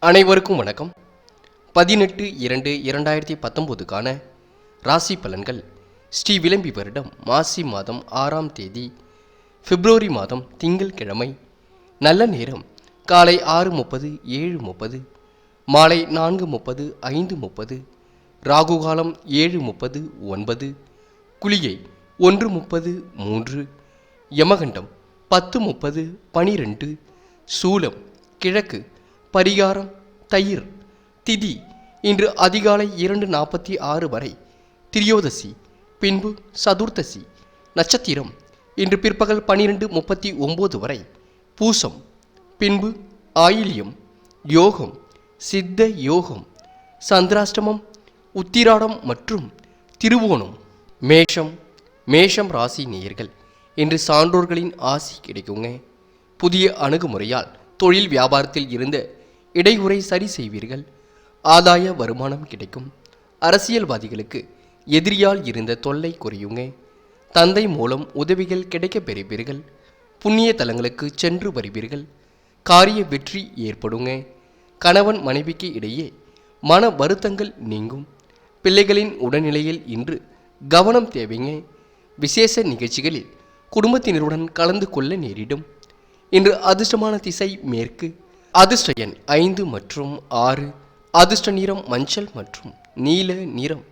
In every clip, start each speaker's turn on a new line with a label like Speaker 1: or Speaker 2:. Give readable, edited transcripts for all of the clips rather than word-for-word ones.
Speaker 1: அனைவருக்கும் வணக்கம். 18/2/2019க்கான ராசி பலன்கள். ஸ்ரீ விளம்பி வருடம் மாசி மாதம் 6ஆம் தேதி பிப்ரவரி மாதம் திங்கள் கிழமை. நல்ல நேரம் காலை 6:30 7:30, மாலை 4:30 5:30, ராகு காலம் 7:30 9, குளிகை 1:30 3, யமகண்டம் 10:30 12, சூலம் கிழக்கு, பரிகாரம் தயிர். திதி இன்று அதிகாலை 2:46 வரை திரியோதசி, பின்பு சதுர்த்தசி. நட்சத்திரம் இன்று பிற்பகல் 12:39 வரை பூசம், பின்பு ஆயில்யம். யோகம் சித்த யோகம். சந்திராஷ்டமம் உத்திராடம் மற்றும் திருவோணம். மேஷம் ராசி நேயர்கள், இன்று சான்றோர்களின் ஆசி கிடைக்குங்க. புதிய அணுகுமுறையால் தொழில் வியாபாரத்தில் இருந்த இடையூறை சரி செய்வீர்கள். ஆதாய வருமானம் கிடைக்கும். அரசியல்வாதிகளுக்கு எதிரியால் இருந்த தொல்லை குறையுங்க. தந்தை மூலம் உதவிகள் கிடைக்க பெறுவீர்கள். புண்ணிய தலங்களுக்கு சென்று வருவீர்கள். காரிய வெற்றி ஏற்படுங்க. கணவன் மனைவிக்கு இடையே மன வருத்தங்கள் நீங்கும். பிள்ளைகளின் உடல்நிலையில் இன்று கவனம் தேவைங்க. விசேஷ நிகழ்ச்சிகளில் குடும்பத்தினருடன் கலந்து கொள்ள நேரிடும். இன்று அதிர்ஷ்டமான திசை மேற்கு. அதிர்ஷ்ட எண் 5 மற்றும் 6. அதிர்ஷ்ட நிறம் மஞ்சள் மற்றும் நீல நிறம்.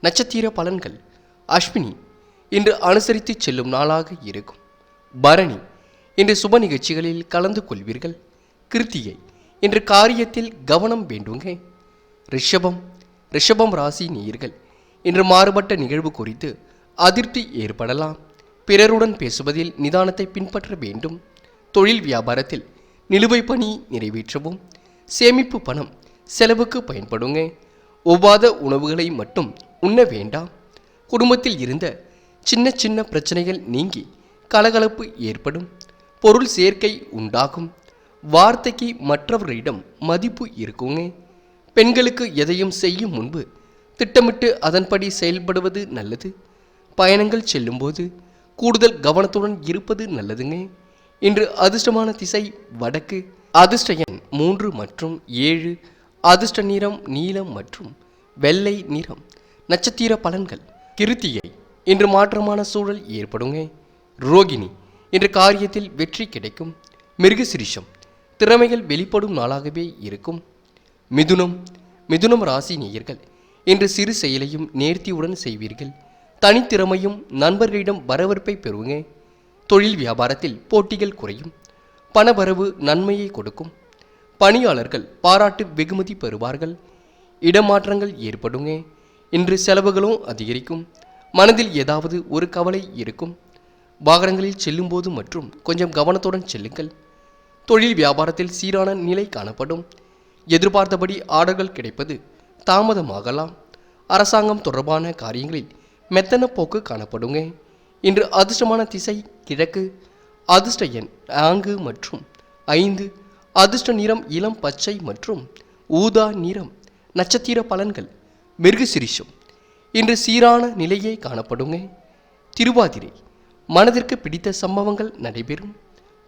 Speaker 1: நட்சத்திர பலன்கள். அஸ்வினி இன்று அனுசரித்து செல்லும் நாளாக இருக்கும். பரணி இன்று சுப நிகழ்ச்சிகளில் கலந்து கொள்வீர்கள். கிருத்திகை இன்று காரியத்தில் கவனம் வேண்டுங்க. ரிஷபம் ராசி நேயர்கள், இன்று மாறுபட்ட நிகழ்வு குறித்து அதிருப்தி ஏற்படலாம். பிறருடன் பேசுவதில் நிதானத்தை பின்பற்ற வேண்டும். தொழில் வியாபாரத்தில் நிலுவை பணி நிறைவேற்றவும். சேமிப்பு பணம் செலவுக்கு பயன்படுங்க. ஒவ்வாத உணவுகளை மட்டும் உண்ண வேண்டாம். குடும்பத்தில் இருந்த சின்ன சின்ன பிரச்சனைகள் நீங்கி கலகலப்பு ஏற்படும். பொருள் சேர்க்கை உண்டாகும். வார்த்தைக்கு மற்றவர்களிடம் மதிப்பு இருக்குங்க. பெண்களுக்கு எதையும் செய்யும் முன்பு திட்டமிட்டு அதன்படி செயல்படுவது நல்லது. பயணங்கள் செல்லும்போது கூடுதல் கவனத்துடன் இருப்பது நல்லதுங்க. இன்று அதிர்ஷ்டமான திசை வடக்கு. அதிர்ஷ்ட எண் 3 மற்றும் 7. அதிர்ஷ்ட நிறம் நீலம் மற்றும் வெள்ளை நிறம். நட்சத்திர பலன்கள். கிருத்திகை இன்று மாற்றமான சூழல் ஏற்படுங்க. ரோகிணி இன்று காரியத்தில் வெற்றி கிடைக்கும். மிருகசிரிஷம் திறமைகள் வெளிப்படும் நாளாகவே இருக்கும். மிதுனம் ராசி நேயர்கள், இன்று சிறு செயலையும் நேர்த்தியுடன் செய்வீர்கள். தனித்திறமையும் நண்பர்களிடம் வரவேற்பை பெறுங்க. தொழில் வியாபாரத்தில் போட்டிகள் குறையும். பணவரவு நன்மையை கொடுக்கும். பணியாளர்கள் பாராட்டு வெகுமதி பெறுவார்கள். இடமாற்றங்கள் ஏற்படுங்க. இன்று செலவுகளும் அதிகரிக்கும். மனதில் ஏதாவது ஒரு கவலை இருக்கும். வாகனங்களில் செல்லும்போது மற்றும் கொஞ்சம் கவனத்துடன் செல்லுங்கள். தொழில் வியாபாரத்தில் சீரான நிலை காணப்படும். எதிர்பார்த்தபடி ஆர்டர்கள் கிடைப்பது தாமதமாகலாம். அரசாங்கம் தொடர்பான காரியங்களில் மெத்தன போக்கு காணப்படுங்க. இன்று அதிர்ஷ்டமான திசை கிழக்கு. அதிர்ஷ்ட எண் 4 மற்றும் 5. அதிர்ஷ்ட நிறம் இளம் பச்சை மற்றும் ஊதா நிறம். நட்சத்திர பலன்கள். மிருகசிரிஷம் இன்று சீரான நிலையே காணப்படுங்க. திருவாதிரை மனதிற்கு பிடித்த சம்பவங்கள் நடைபெறும்.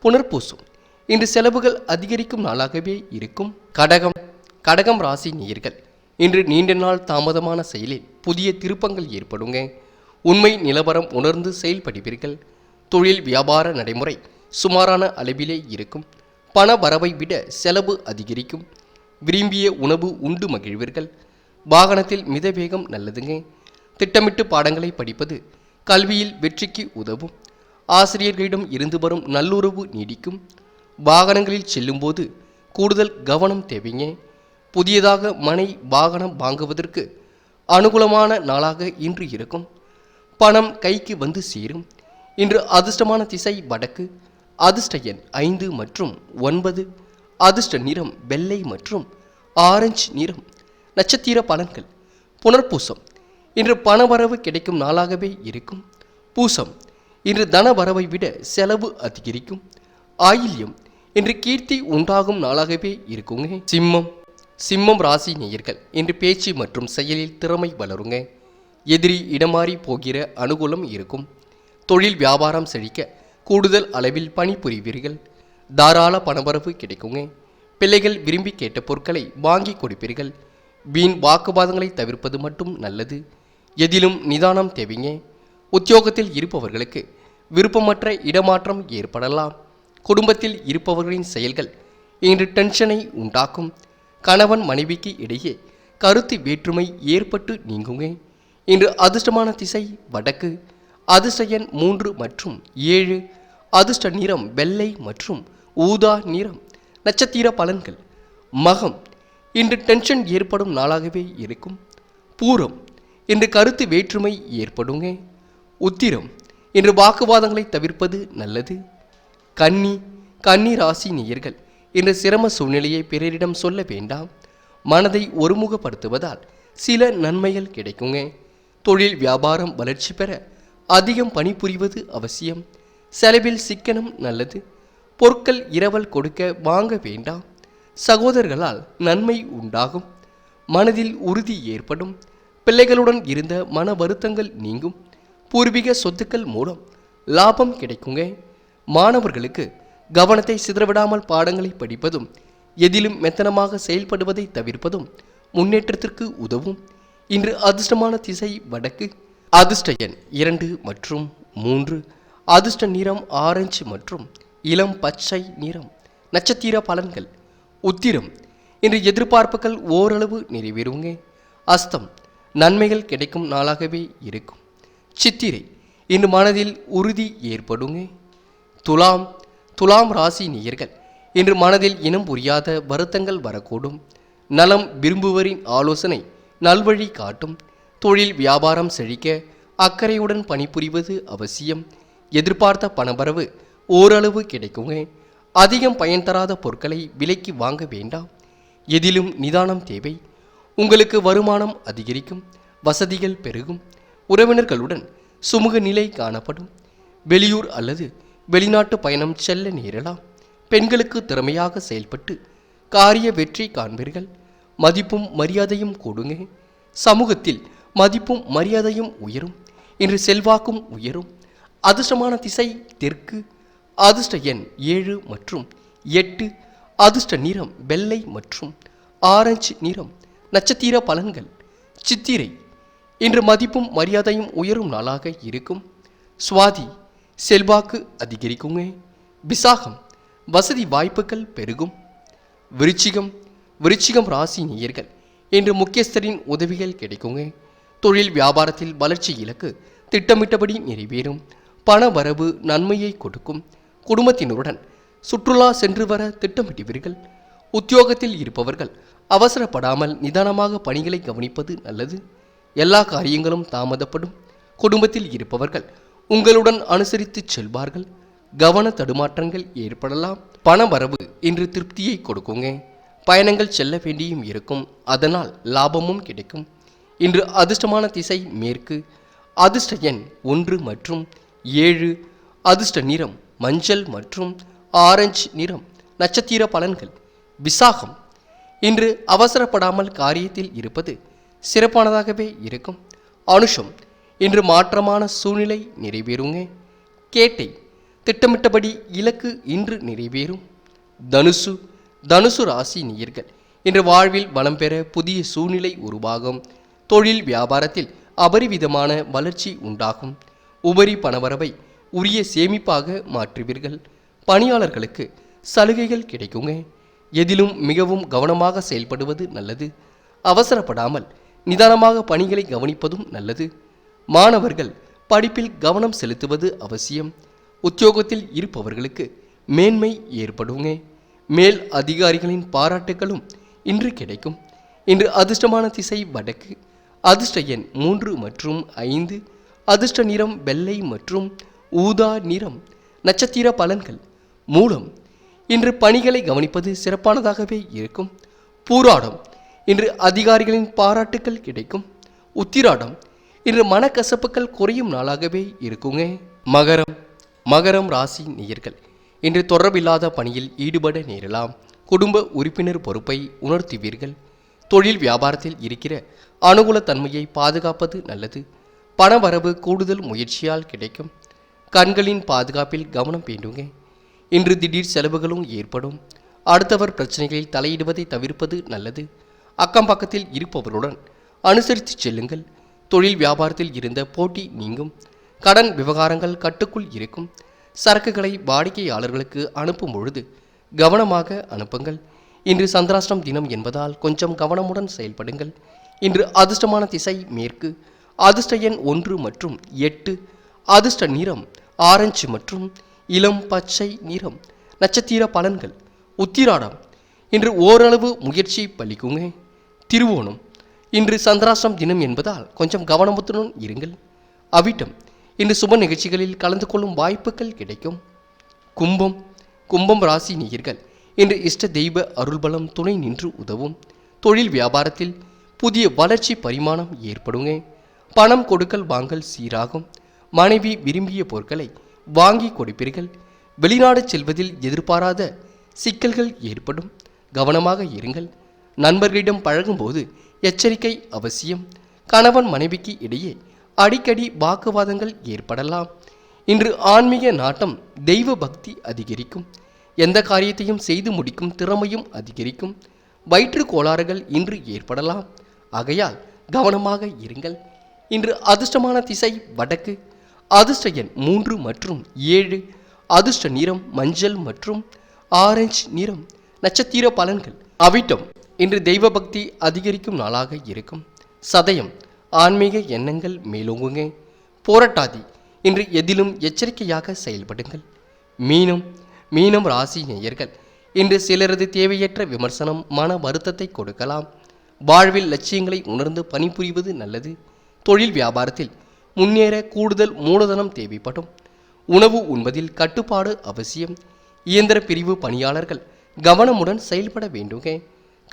Speaker 1: புனர்பூசம் இன்று செலவுகள் அதிகரிக்கும் நாளாகவே இருக்கும். கடகம் ராசி நேயர்கள், இன்று நீண்ட நாள் தாமதமான செயலில் புதிய திருப்பங்கள் ஏற்படுங்க. உண்மை நிலவரம் உணர்ந்து செயல்படுவீர்கள். தொழில் வியாபார நடைமுறை சுமாரான அளவிலே இருக்கும். பண வரவை விட செலவு அதிகரிக்கும். விரும்பிய உணவு உண்டு மகிழ்வீர்கள். வாகனத்தில் மித வேகம் நல்லதுங்க. திட்டமிட்டு பாடங்களை படிப்பது கல்வியில் வெற்றிக்கு உதவும். ஆசிரியர்களிடம் இருந்து வரும் நல்லுறவு நீடிக்கும். வாகனங்களில் செல்லும்போது கூடுதல் கவனம் தேவைங்க. புதியதாக மனை வாகனம் வாங்குவதற்கு அனுகூலமான நாளாக இன்று இருக்கும். பணம் கைக்கு வந்து சேரும். இன்று அதிர்ஷ்டமான திசை வடக்கு. அதிர்ஷ்ட எண் 5 மற்றும் 9. அதிர்ஷ்ட நிறம் வெள்ளை மற்றும் ஆரஞ்சு நிறம். நட்சத்திர பலன்கள். புனர்பூசம் இன்று பணவரவு கிடைக்கும் நாளாகவே இருக்கும். பூசம் இன்று தன வரவை விட செலவு அதிகரிக்கும். ஆயில்யம் இன்று கீர்த்தி உண்டாகும் நாளாகவே இருக்குங்க. சிம்மம் ராசி நேயர்கள், இன்று பேச்சு மற்றும் செயலில் திறமை வளருங்க. எதிரி இடமாறி போகிற அனுகூலம் இருக்கும். தொழில் வியாபாரம் செழிக்க கூடுதல் அளவில் பணிபுரிவீர்கள். தாராள பணவரவு கிடைக்குங்க. பிள்ளைகள் விரும்பி கேட்ட பொருட்களை வாங்கி கொடுப்பீர்கள். வீண் வாக்குவாதங்களை தவிர்ப்பது மட்டும் நல்லது. எதிலும் நிதானம் தேவைங்க. உத்தியோகத்தில் இருப்பவர்களுக்கு விருப்பமற்ற இடமாற்றம் ஏற்படலாம். குடும்பத்தில் இருப்பவர்களின் செயல்கள் இன்று டென்ஷனை உண்டாக்கும். கணவன் மனைவிக்கு இடையே கருத்து வேற்றுமை ஏற்பட்டு நீங்குங்க. இன்று அதிர்ஷ்டமான திசை வடக்கு. அதிர்ஷ்ட எண் 3 மற்றும் 7. அதிர்ஷ்ட நிறம் வெள்ளை மற்றும் ஊதா நிறம். நட்சத்திர பலன்கள். மகம் இன்று டென்ஷன் ஏற்படும் நாளாகவே இருக்கும். பூரம் இன்று கருத்து வேற்றுமை ஏற்படுங்க. உத்திரம் இன்று வாக்குவாதங்களை தவிர்ப்பது நல்லது. கன்னி ராசி நேயர்கள் இன்று சிரம சூழ்நிலையை பிறரிடம் சொல்ல வேண்டாம். மனதை ஒருமுகப்படுத்துவதால் சில நன்மைகள் கிடைக்குங்க. தொழில் வியாபாரம் வளர்ச்சி பெற அதிகம் பணிபுரிவது அவசியம். செலவில் சிக்கனம் நல்லது. பொருட்கள் இரவல் கொடுக்க வாங்க வேண்டாம். சகோதரர்களால் நன்மை உண்டாகும். மனதில் உறுதி ஏற்படும். பிள்ளைகளுடன் இருந்த மன வருத்தங்கள் நீங்கும். பூர்வீக சொத்துக்கள் மூலம் லாபம் கிடைக்குங்க. மாணவர்களுக்கு கவனத்தை சிதறவிடாமல் பாடங்களை படிப்பதும் எதிலும் மெத்தனமாக செயல்படுவதை தவிர்ப்பதும் முன்னேற்றத்திற்கு உதவும். இன்று அதிர்ஷ்டமான திசை வடக்கு. அதிர்ஷ்ட எண் 2 மற்றும் 3. அதிர்ஷ்ட நிறம் ஆரஞ்சு மற்றும் இளம் பச்சை நிறம். நட்சத்திர பலன்கள். உத்திரம் இன்று எதிர்பார்ப்புகள் ஓரளவு நிறைவேறுங்க. அஸ்தம் நன்மைகள் கிடைக்கும் நாளாகவே இருக்கும். சித்திரை இன்று மனதில் உறுதி ஏற்படுங்க. துலாம் ராசி நேயர்கள் இன்று மனதில் இனம் புரியாத வருத்தங்கள் வரக்கூடும். நலம் விரும்புவரின் ஆலோசனை நல்வழி காட்டும். தொழில் வியாபாரம் செழிக்க அக்கறையுடன் பணிபுரிவது அவசியம். எதிர்பார்த்த பணவரவு ஓரளவு கிடைக்குங்க. அதிகம் பயன் தராத பொருட்களை விலைக்கு வாங்க வேண்டாம். எதிலும் நிதானம் தேவை. உங்களுக்கு வருமானம் அதிகரிக்கும். வசதிகள் பெருகும். உறவினர்களுடன் சுமூக நிலை காணப்படும். வெளியூர் அல்லது வெளிநாட்டு பயணம் செல்ல நேரலாம். பெண்களுக்கு திறமையாக செயல்பட்டு காரிய வெற்றி காண்பீர்கள். மதிப்பும் மரியாதையும் கூடுங்க. சமூகத்தில் மதிப்பும் மரியாதையும் உயரும். இன்று செல்வாக்கும் உயரும். அதிர்ஷ்டமான திசை தெற்கு. அதிர்ஷ்ட எண் 7 மற்றும் 8. அதிர்ஷ்ட நிறம் வெள்ளை மற்றும் ஆரஞ்சு நிறம். நட்சத்திர பலன்கள். சித்திரை இன்று மதிப்பும் மரியாதையும் உயரும் நாளாக இருக்கும். சுவாதி செல்வாக்கு அதிகரிக்குங்க. விசாகம் வசதி வாய்ப்புகள் பெருகும். விருச்சிகம் ராசி நேயர்கள் இன்று முக்கியஸ்தரின் உதவிகள் கிடைக்குங்க. தொழில் வியாபாரத்தில் வளர்ச்சி இலக்கு திட்டமிட்டபடி நிறைவேறும். பண வரவு நன்மையை கொடுக்கும். குடும்பத்தினருடன் சுற்றுலா சென்று வர திட்டமிடுவீர்கள். உத்தியோகத்தில் இருப்பவர்கள் அவசரப்படாமல் நிதானமாக பணிகளை கவனிப்பது நல்லது. எல்லா காரியங்களும் தாமதப்படும். குடும்பத்தில் இருப்பவர்கள் உங்களுடன் அனுசரித்து செல்வார்கள். கவன தடுமாற்றங்கள் ஏற்படலாம். பண வரவு இன்று திருப்தியை கொடுக்குங்க. பயணங்கள் செல்ல வேண்டியும் இருக்கும். அதனால் லாபமும் கிடைக்கும். இன்று அதிர்ஷ்டமான திசை மேற்கு. அதிர்ஷ்ட எண் 1 மற்றும் 7. அதிர்ஷ்ட நிறம் மஞ்சள் மற்றும் ஆரஞ்சு நிறம். நட்சத்திர பலன்கள். விசாகம் இன்று அவசரப்படாமல் காரியத்தில் இருப்பது சிறப்பானதாகவே இருக்கும். அனுஷம் இன்று மாற்றமான சூழ்நிலை நிறைவேறுங்க. கேட்டை திட்டமிட்டபடி இலக்கு இன்று நிறைவேறும். தனுசு ராசி நேயர்கள் இன்று வாழ்வில் வளம் பெற புதிய சூழ்நிலை உருவாகும். தொழில் வியாபாரத்தில் அபரிவிதமான வளர்ச்சி உண்டாகும். உபரி பணவரவை உரிய சேமிப்பாக மாற்றுவீர்கள். பணியாளர்களுக்கு சலுகைகள் கிடைக்குங்க. எதிலும் மிகவும் கவனமாக செயல்படுவது நல்லது. அவசரப்படாமல் நிதானமாக பணிகளை கவனிப்பதும் நல்லது. மாணவர்கள் படிப்பில் கவனம் செலுத்துவது அவசியம். உத்தியோகத்தில் இருப்பவர்களுக்கு மேன்மை ஏற்படுங்க. மேல் அதிகாரிகளின் பாராட்டுகளும் இன்று கிடைக்கும். இன்று அதிர்ஷ்டமான திசை வடக்கு. அதிர்ஷ்ட எண் 3 மற்றும் 5. அதிர்ஷ்ட நிறம் வெள்ளை மற்றும் ஊதா நிறம். நட்சத்திர பலன்கள். மூலம் இன்று பணிகளை கவனிப்பது சிறப்பானதாகவே இருக்கும். பூராடம் இன்று அதிகாரிகளின் பாராட்டுக்கள் கிடைக்கும். உத்திராடம் இன்று மனக்கசப்புகள் குறையும் நாளாகவே இருக்குங்க. மகரம் ராசி நேயர்கள் இன்று தொடர்பில்லாத பணியில் ஈடுபட நேரலாம். குடும்ப உறுப்பினர் பொறுப்பை உணர்த்துவீர்கள். தொழில் வியாபாரத்தில் இருக்கிற அனுகூல தன்மையை பாதுகாப்பது நல்லது. பணவரவு கூடுதல் முயற்சியால் கிடைக்கும். கண்களின் பாதுகாப்பில் கவனம் வேண்டுங்க. இன்று திடீர் செலவுகளும் ஏற்படும். அடுத்தவர் பிரச்சனைகளில் தலையிடுவதை தவிர்ப்பது நல்லது. அக்கம் பக்கத்தில் இருப்பவருடன் அனுசரித்து செல்லுங்கள். தொழில் வியாபாரத்தில் இருந்த போட்டி நீங்கும். கடன் விவகாரங்கள் கட்டுக்குள் இருக்கும். சரக்குகளை வாடிக்கையாளர்களுக்கு அனுப்பும் பொழுது கவனமாக அனுப்புங்கள். இன்று சந்திராஷ்டம் தினம் என்பதால் கொஞ்சம் கவனமுடன் செயல்படுங்கள். இன்று அதிர்ஷ்டமான திசை மேற்கு. அதிர்ஷ்ட எண் 1 மற்றும் 8. அதிர்ஷ்ட நிறம் ஆரஞ்சு மற்றும் இளம் பச்சை நிறம். நட்சத்திர பலன்கள். உத்திராடம் இன்று ஓரளவு முயற்சி பலிக்குங்க. திருவோணம் இன்று சந்திராஷ்டம் தினம் என்பதால் கொஞ்சம் கவனமுடன் இருங்கள். அவிட்டம் இன்று சுப நிகழ்ச்சிகளில் கலந்து கொள்ளும் வாய்ப்புகள் கிடைக்கும். கும்பம் ராசி நேயர்கள் இன்று இஷ்ட தெய்வ அருள்பலம் துணை நின்று உதவும். தொழில் வியாபாரத்தில் புதிய வளர்ச்சி பரிமாணம் ஏற்படுங்க. பணம் கொடுக்கல் வாங்கல் சீராகும். மனைவி விரும்பிய பொருட்களை வாங்கி கொடுப்பீர்கள். வெளிநாடு செல்வதில் எதிர்பாராத சிக்கல்கள் ஏற்படும். கவனமாக இருங்கள். நண்பர்களிடம் பழகும்போது எச்சரிக்கை அவசியம். கணவன் மனைவிக்கு இடையே அடிக்கடி வாக்குவாதங்கள் ஏற்படலாம். இன்று ஆன்மீக நாட்டம், தெய்வ பக்தி அதிகரிக்கும். எந்த காரியத்தையும் செய்து முடிக்கும் திறமையும் அதிகரிக்கும். வயிற்று கோளாறுகள் இன்று ஏற்படலாம். ஆகையால் கவனமாக இருங்கள். இன்று அதிர்ஷ்டமான திசை வடக்கு. அதிர்ஷ்ட எண் 3 மற்றும் 7. அதிர்ஷ்ட நிறம் மஞ்சள் மற்றும் ஆரஞ்சு நிறம். நட்சத்திர பலன்கள். அவிட்டம் இன்று தெய்வ பக்தி அதிகரிக்கும் நாளாக இருக்கும். சதயம் ஆன்மீக எண்ணங்கள் மேலோங்குங்க. போராட்டாதி இன்று எதிலும் எச்சரிக்கையாக செயல்படுங்கள். மீனம் ராசி நேயர்கள் இன்று சிலரது தேவையற்ற விமர்சனம் மன வருத்தத்தை கொடுக்கலாம். வாழ்வில் லட்சியங்களை உணர்ந்து பணிபுரிவது நல்லது. தொழில் வியாபாரத்தில் முன்னேற கூடுதல் மூலதனம் தேவைப்படும். உணவு உண்பதில் கட்டுப்பாடு அவசியம். இயந்திர பிரிவு பணியாளர்கள் கவனமுடன் செயல்பட வேண்டுங்க.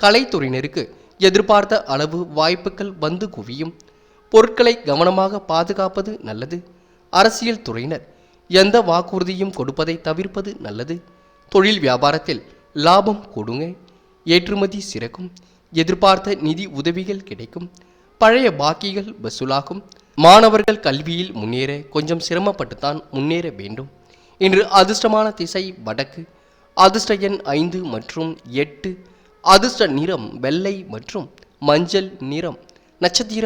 Speaker 1: கலைத்துறையினருக்கு எதிர்பார்த்த அளவு வாய்ப்புகள் வந்து குவியும். பொருட்களை கவனமாக பாதுகாப்பது நல்லது. அரசியல் துறையினர் எந்த வாக்குறுதியும் கொடுப்பதை தவிர்ப்பது நல்லது. தொழில் வியாபாரத்தில் லாபம் கொடுங்க. ஏற்றுமதி சிறக்கும். எதிர்பார்த்த நிதி உதவிகள் கிடைக்கும். பழைய பாக்கிகள் வசூலாகும். மாணவர்கள் கல்வியில் முன்னேற கொஞ்சம் சிரமப்பட்டுத்தான் முன்னேற வேண்டும். இன்று அதிர்ஷ்டமான திசை வடக்கு. அதிர்ஷ்ட எண் 5 மற்றும் 8. அதிர்ஷ்ட நிறம் வெள்ளை மற்றும் மஞ்சள் நிறம். நட்சத்திர